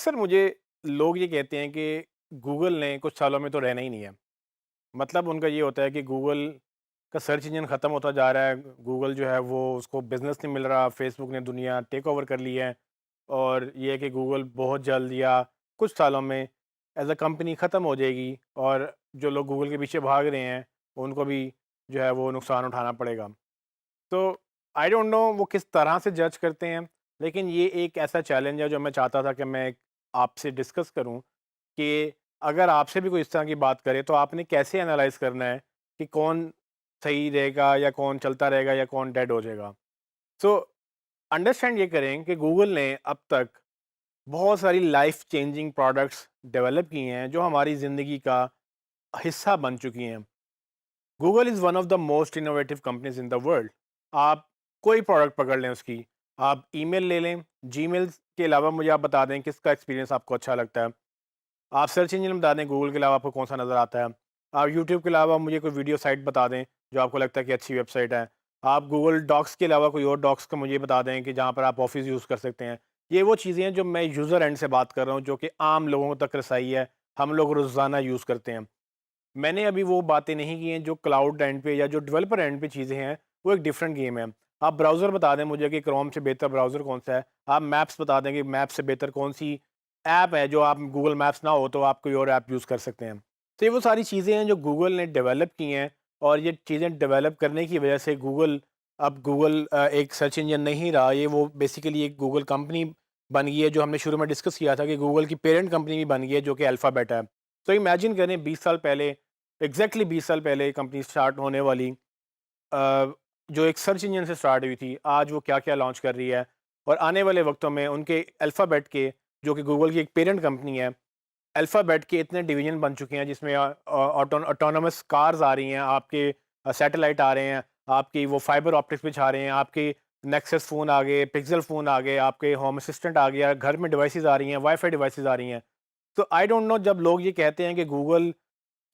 अक्सर मुझे लोग ये कहते हैं कि गूगल ने कुछ सालों में तो रहना ही नहीं है। मतलब उनका ये होता है कि गूगल का सर्च इंजन ख़त्म होता जा रहा है। गूगल जो है वो उसको बिज़नेस नहीं मिल रहा, फ़ेसबुक ने दुनिया टेक ओवर कर ली है और ये है कि गूगल बहुत जल्द या कुछ सालों में एज़ अ कंपनी ख़त्म हो जाएगी और जो लोग गूगल के पीछे भाग रहे हैं, उनको भी जो है वो नुकसान उठाना पड़ेगा। तो आई डोंट नो वो किस तरह से जज करते हैं, लेकिन ये एक ऐसा चैलेंज है जो मैं चाहता था कि मैं आपसे डिस्कस करूं कि अगर आपसे भी कोई इस तरह की बात करे तो आपने कैसे एनालाइज करना है कि कौन सही रहेगा या कौन चलता रहेगा या कौन डेड हो जाएगा। सो अंडरस्टैंड ये करें कि गूगल ने अब तक बहुत सारी लाइफ चेंजिंग प्रोडक्ट्स डेवलप किए हैं जो हमारी ज़िंदगी का हिस्सा बन चुकी हैं। Google is one of the most innovative companies in the world. आप कोई प्रोडक्ट पकड़ लें उसकी, आप ईमेल ले लें, जीमेल के अलावा मुझे आप बता दें किसका एक्सपीरियंस आपको अच्छा लगता है। आप सर्च इंजन बता दें गूगल के अलावा आपको कौन सा नज़र आता है। आप यूट्यूब के अलावा मुझे कोई वीडियो साइट बता दें जो आपको लगता है कि अच्छी वेबसाइट है। आप गूगल डॉक्स के अलावा कोई और डॉक्स का मुझे बता दें कि जहाँ पर आप ऑफिस यूज़ कर सकते हैं। ये वो चीज़ें हैं जो मैं यूज़र एंड से बात कर रहा हूँ, जो कि आम लोगों तक रसाई है, हम लोग रोज़ाना यूज़ करते हैं। मैंने अभी वो बातें नहीं की हैं जो क्लाउड एंड पे या जो डेवलपर एंड पे चीज़ें हैं, वो एक डिफरेंट गेम है। आप ब्राउज़र बता दें मुझे कि क्रोम से बेहतर ब्राउज़र कौन-सा है। आप मैप्स बता दें कि मैप से बेहतर कौन-सी ऐप है, जो आप गूगल मैप्स ना हो तो आप कोई और ऐप यूज़ कर सकते हैं। तो ये वो सारी चीज़ें हैं जो गूगल ने डेवलप की हैं और ये चीज़ें डेवलप करने की वजह से गूगल अब गूगल एक सर्च इंजन नहीं रहा, ये वो बेसिकली एक गूगल कंपनी बन गई है, जो हमने शुरू में डिस्कस किया था कि गूगल की पेरेंट कंपनी भी बन गई है जो कि अल्फ़ाबेट है। तो इमेजिन करें 20 साल पहले, एग्जैक्टली 20 साल पहले कंपनी स्टार्ट होने वाली, अ, जो एक सर्च इंजन से स्टार्ट हुई थी, आज वो क्या क्या लॉन्च कर रही है और आने वाले वक्तों में उनके अल्फ़ाबेट के, जो कि गूगल की एक पेरेंट कंपनी है, अल्फ़ाबेट के इतने डिवीजन बन चुके हैं जिसमें ऑटोनोमस कार्स आ रही हैं, आपके सैटेलाइट आ रहे हैं, आपकी वो फाइबर ऑप्टिक्स बिछा रहे हैं, आपके नेक्सस फ़ोन आ गए, पिक्सल फ़ोन आ गए, आपके होम असिस्टेंट आ गया, घर में डिवाइसेस आ रही हैं, वाईफाई डिवाइसेस आ रही हैं। तो आई डोंट नो, जब लोग ये कहते हैं कि गूगल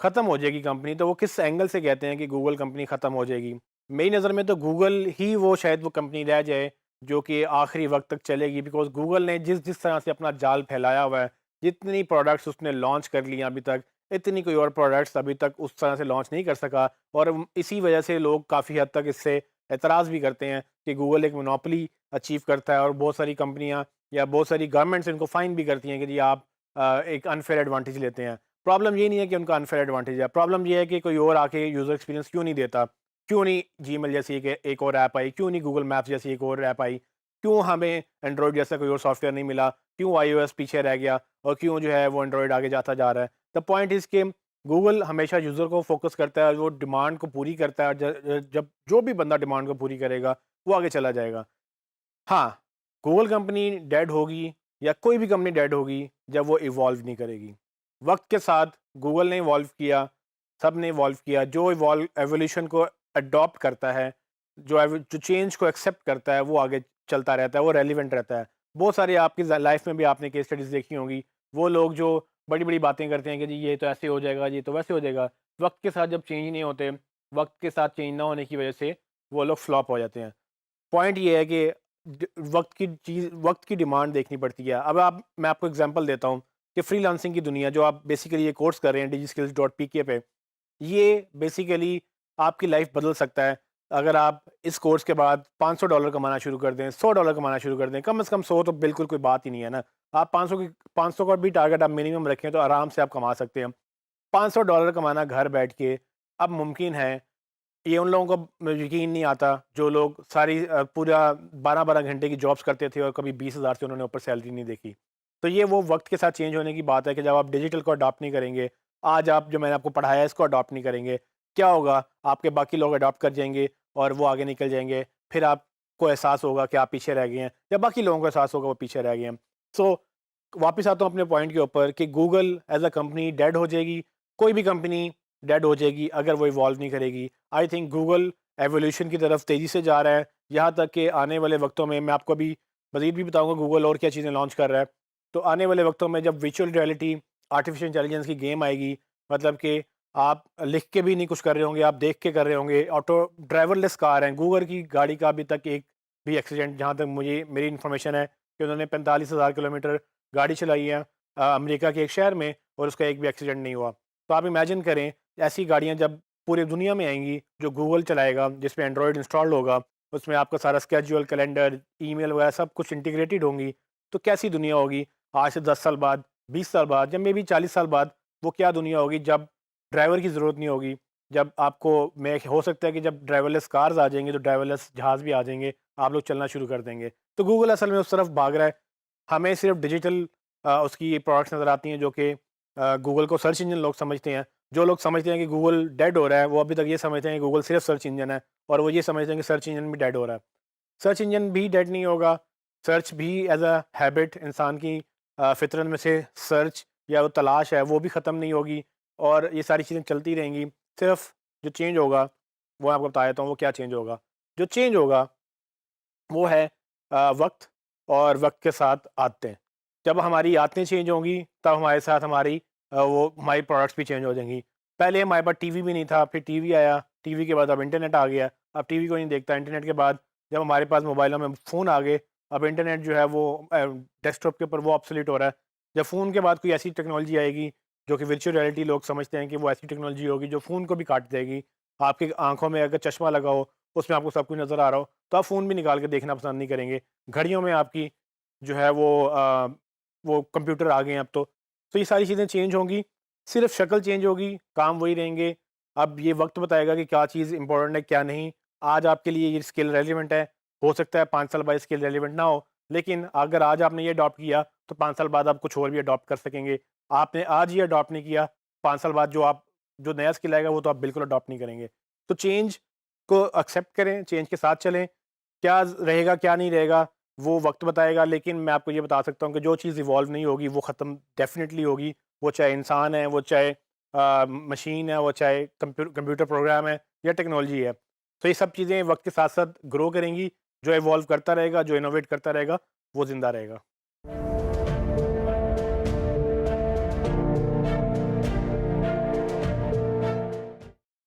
ख़त्म हो जाएगी कंपनी, तो वो किस एंगल से कहते हैं कि गूगल कंपनी ख़त्म हो जाएगी? मेरी नज़र में तो गूगल ही वो शायद वो कंपनी रह जाए जो कि आखिरी वक़्त तक चलेगी, बिकॉज़ गूगल ने जिस जिस तरह से अपना जाल फैलाया हुआ है, जितनी प्रोडक्ट्स उसने लॉन्च कर ली हैं अभी तक, इतनी कोई और प्रोडक्ट्स अभी तक उस तरह से लॉन्च नहीं कर सका और इसी वजह से लोग काफ़ी हद तक इससे एतराज़ भी करते हैं कि गूगल एक मोनोपोली अचीव करता है और बहुत सारी कंपनियाँ या बहुत सारी गवर्नमेंट्स इनको फ़ाइन भी करती हैं कि जी आप एक अनफ़ेयर एडवांटेज लेते हैं। प्रॉब्लम ये नहीं है कि उनका अनफेयर एडवांटेज है, प्रॉब्लम ये है कि कोई और आके यूज़र एक्सपीरियंस क्यों नहीं देता? क्यों नहीं जीमेल जैसी एक और ऐप आई? क्यों नहीं गूगल मैप्स जैसी एक और ऐप आई? क्यों हमें एंड्रॉइड जैसा कोई और सॉफ्टवेयर नहीं मिला? क्यों आईओएस पीछे रह गया और क्यों जो है वो एंड्रॉइड आगे जाता जा रहा है? द पॉइंट इज़ कि गूगल हमेशा यूज़र को फोकस करता है और वो डिमांड को पूरी करता है। जब जो भी बंदा डिमांड को पूरी करेगा, वो आगे चला जाएगा। हाँ, गूगल कंपनी डेड होगी या कोई भी कंपनी डेड होगी जब वो इवॉल्व नहीं करेगी। वक़्त के साथ गूगल ने इवॉल्व किया, सब ने इवॉल्व किया, जो एवोल्यूशन को अडॉप्ट करता है, जो चेंज को एक्सेप्ट करता है, वो आगे चलता रहता है, वो रेलेवेंट रहता है। बहुत सारी आपकी लाइफ में भी आपने केस स्टडीज़ देखी होंगी, वो लोग जो बड़ी-बड़ी बातें करते हैं कि जी ये तो ऐसे हो जाएगा, ये तो वैसे हो जाएगा। वक़्त के साथ जब चेंज नहीं होते, वक़्त के साथ चेंज ना होने की वजह से वो लोग फ्लॉप हो जाते हैं। पॉइंट ये है कि वक़्त की डिमांड देखनी पड़ती है। अब आप मैं आपको एग्ज़ाम्पल देता हूँ कि फ्रीलांसिंग की दुनिया, जो आप बेसिकली ये कोर्स कर रहे हैं डिजिस्किल्स.pk पे, ये बेसिकली आपकी लाइफ़ बदल सकता है। अगर आप इस कोर्स के बाद $500 कमाना शुरू कर दें, $100 कमाना शुरू कर दें, कम से कम 100 तो बिल्कुल कोई बात ही नहीं है ना। आप 500 का भी टारगेट आप मिनिमम रखें तो आराम से आप कमा सकते हैं। $500 कमाना घर बैठ के अब मुमकिन है। ये उन लोगों को यकीन नहीं आता जो लोग पूरा 12-12 घंटे की जॉब्स करते थे और कभी 20,000 से उन्होंने ऊपर सैलरी नहीं देखी। तो ये वो वक़्त के साथ चेंज होने की बात है कि जब आप डिजिटल को अडॉप्ट नहीं करेंगे, आज आप जो मैंने आपको पढ़ाया है इसको अडॉप्ट नहीं करेंगे, क्या होगा? आपके बाकी लोग अडॉप्ट कर जाएँगे और वो आगे निकल जाएँगे। फिर आपको एहसास होगा कि आप पीछे रह गए हैं या बाकी लोगों को एहसास होगा वो पीछे रह गए हैं। सो वापस आता हूँ अपने पॉइंट के ऊपर कि Google as a company dead हो जाएगी, कोई भी कंपनी डेड हो जाएगी अगर वो इवॉल्व नहीं करेगी। आई थिंक गूगल एवोल्यूशन की तरफ तेज़ी से जा रहा है, यहाँ तक कि आने वाले वक्तों में मैं आपको अभी मज़ीद भी बताऊँगा गूगल और क्या चीज़ें लॉन्च कर रहा है। तो आने वाले वक्तों में जब वर्चुअल रियलिटी, आर्टिफिशियल इंटेलिजेंस की गेम आएगी, मतलब कि आप लिख के भी नहीं कुछ कर रहे होंगे, आप देख के कर रहे होंगे। ऑटो ड्राइवरलेस कार हैं, गूगल की गाड़ी का अभी तक एक भी एक्सीडेंट, जहाँ तक मुझे मेरी इन्फॉर्मेशन है कि उन्होंने 45,000 किलोमीटर गाड़ी चलाई है अमेरिका के एक शहर में और उसका एक भी एक्सीडेंट नहीं हुआ। तो आप इमेजिन करें ऐसी गाड़ियाँ जब पूरी दुनिया में आएँगी, जो गूगल चलाएगा, जिसमें एंड्रॉयड इंस्टॉल्ड होगा, उसमें आपका सारा स्केड्यूल, कैलेंडर, ईमेल वगैरह सब कुछ इंटीग्रेटेड होंगी, तो कैसी दुनिया होगी आज से 10 साल बाद, 20 साल बाद या मेबी 40 साल बाद, वो क्या दुनिया होगी जब ड्राइवर की ज़रूरत नहीं होगी, जब आपको मैं हो सकता है कि जब ड्राइवरलेस कार्स आ जाएँगी, तो ड्राइवरलेस जहाज़ भी आ जाएँगे, आप लोग चलना शुरू कर देंगे। तो गूगल असल में उस तरफ भाग रहा है। हमें सिर्फ़ डिजिटल उसकी प्रोडक्ट्स नज़र आती हैं जो कि गूगल को सर्च इंजन लोग समझते हैं। जो लोग समझते हैं कि गूगल डेड हो रहा है, वो अभी तक ये समझते हैं कि गूगल सिर्फ़ सर्च इंजन है और वो ये समझते हैं कि सर्च इंजन भी डेड हो रहा है। सर्च इंजन भी डेड नहीं होगा, सर्च भी एज़ अ हैबिट इंसान की फ़ितरत में से सर्च या वो तलाश है, वो भी ख़त्म नहीं होगी और ये सारी चीज़ें चलती रहेंगी। सिर्फ़ जो चेंज होगा, वो आपको बता देता हूँ वो क्या चेंज होगा। जो चेंज होगा वो है वक़्त और वक़्त के साथ आदतें। जब हमारी आदतें चेंज होंगी, तब हमारे साथ वो हमारी प्रोडक्ट्स भी चेंज हो जाएँगी। पहले हमारे पास टीवी भी नहीं था, फिर टीवी आया, टीवी के बाद अब इंटरनेट आ गया। अब टीवी कोई नहीं देखता, इंटरनेट के बाद जब हमारे पास मोबाइलों में फ़ोन आ गए, अब इंटरनेट जो है वो डेस्कटॉप के ऊपर वो ऑब्सोलीट हो रहा है। जब फ़ोन के बाद कोई ऐसी टेक्नोलॉजी आएगी, जो कि वर्चुअल रियलिटी लोग समझते हैं कि वो ऐसी टेक्नोलॉजी होगी जो फ़ोन को भी काट देगी। आपकी आँखों में अगर चश्मा लगा हो, उसमें आपको सब कुछ नज़र आ रहा हो, तो आप फ़ोन भी निकाल के देखना पसंद नहीं करेंगे। घड़ियों में आपकी जो है वो कंप्यूटर आ गए हैं अब तो। तो ये सारी चीज़ें चेंज होंगी, सिर्फ़ शक्ल चेंज होगी, काम वही रहेंगे। अब ये वक़्त बताएगा कि क्या चीज़ इम्पोर्टेंट है, क्या नहीं। आज आपके लिए ये स्किल रेलेवेंट है, हो सकता है 5 साल बाद स्किल रेलेवेंट ना हो, लेकिन अगर आज आपने ये अडॉप्ट किया, तो 5 साल बाद आप कुछ और भी अडॉप्ट कर सकेंगे। आपने आज ये अडॉप्ट नहीं किया, 5 साल बाद जो नया स्किल आएगा, वो तो आप बिल्कुल अडॉप्ट नहीं करेंगे। तो चेंज को एक्सेप्ट करें, चेंज के साथ चलें। क्या रहेगा, क्या नहीं रहेगा, वो वक़्त बताएगा, लेकिन मैं आपको ये बता सकता हूँ कि जो चीज़ इवॉल्व नहीं होगी, वो ख़त्म डेफ़िनिटली होगी। वो चाहे इंसान है, वो चाहे मशीन है, वो चाहे कंप्यूटर प्रोग्राम है या टेक्नोलॉजी है। तो ये सब चीज़ें वक़्त के साथ-साथ ग्रो करेंगी। जो इवॉल्व करता रहेगा, जो इनोवेट करता रहेगा, वो ज़िंदा रहेगा।